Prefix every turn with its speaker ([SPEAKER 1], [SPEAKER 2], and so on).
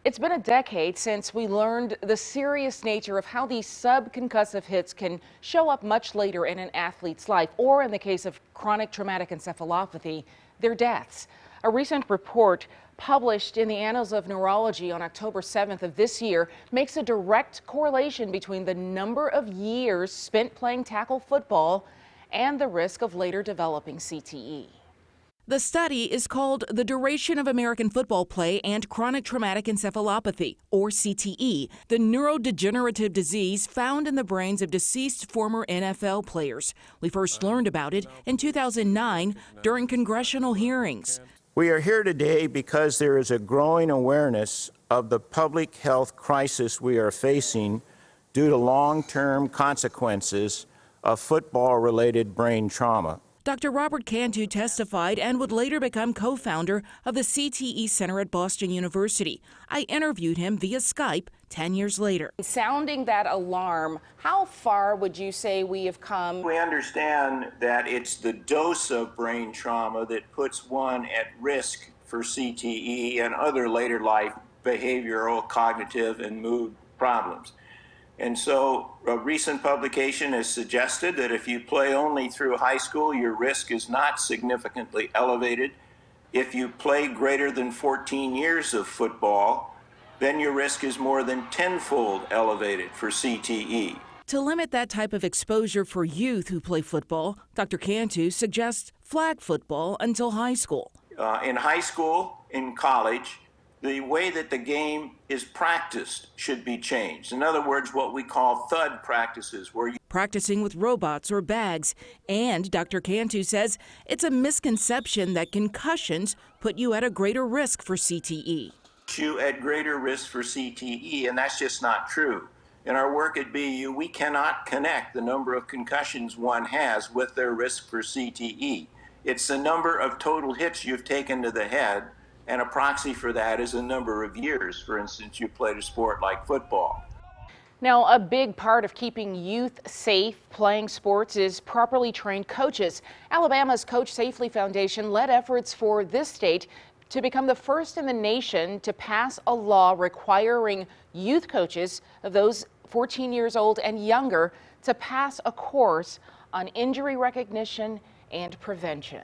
[SPEAKER 1] It's been a decade since we learned the serious nature of how these subconcussive hits can show up much later in an athlete's life, or in the case of chronic traumatic encephalopathy, their deaths. A recent report published in the Annals of Neurology on October 7th of this year makes a direct correlation between the number of years spent playing tackle football and the risk of later developing CTE. The study is called The Duration of American Football Play and Chronic Traumatic Encephalopathy, or CTE, the neurodegenerative disease found in the brains of deceased former NFL players. We first learned about it in 2009 during congressional hearings.
[SPEAKER 2] We are here today because there is a growing awareness of the public health crisis we are facing due to long-term consequences of football-related brain trauma.
[SPEAKER 1] Dr. Robert Cantu testified and would later become co-founder of the CTE Center at Boston University. I interviewed him via Skype 10 years later. Sounding that alarm, how far would you say we have come?
[SPEAKER 2] We understand that it's the dose of brain trauma that puts one at risk for CTE and other later life behavioral, cognitive, and mood problems. And so a recent publication has suggested that if you play only through high school, your risk is not significantly elevated. If you play greater than 14 years of football, then your risk is more than tenfold elevated for CTE.
[SPEAKER 1] To limit that type of exposure for youth who play football, Dr. Cantu suggests flag football until high school.
[SPEAKER 2] In high school, in college, the way that the game is practiced should be changed. In other words, what we call thud practices, where you
[SPEAKER 1] practicing with robots or bags. And Dr. Cantu says it's a misconception that concussions put you at a greater risk for CTE.
[SPEAKER 2] You at greater risk for CTE, and that's just not true. In our work at BU, we cannot connect the number of concussions one has with their risk for CTE. It's the number of total hits you've taken to the head, and a proxy for that is a number of years. For instance, you played a sport like football.
[SPEAKER 1] Now, a big part of keeping youth safe playing sports is properly trained coaches. Alabama's Coach Safely Foundation led efforts for this state to become the first in the nation to pass a law requiring youth coaches of those 14 years old and younger to pass a course on injury recognition and prevention.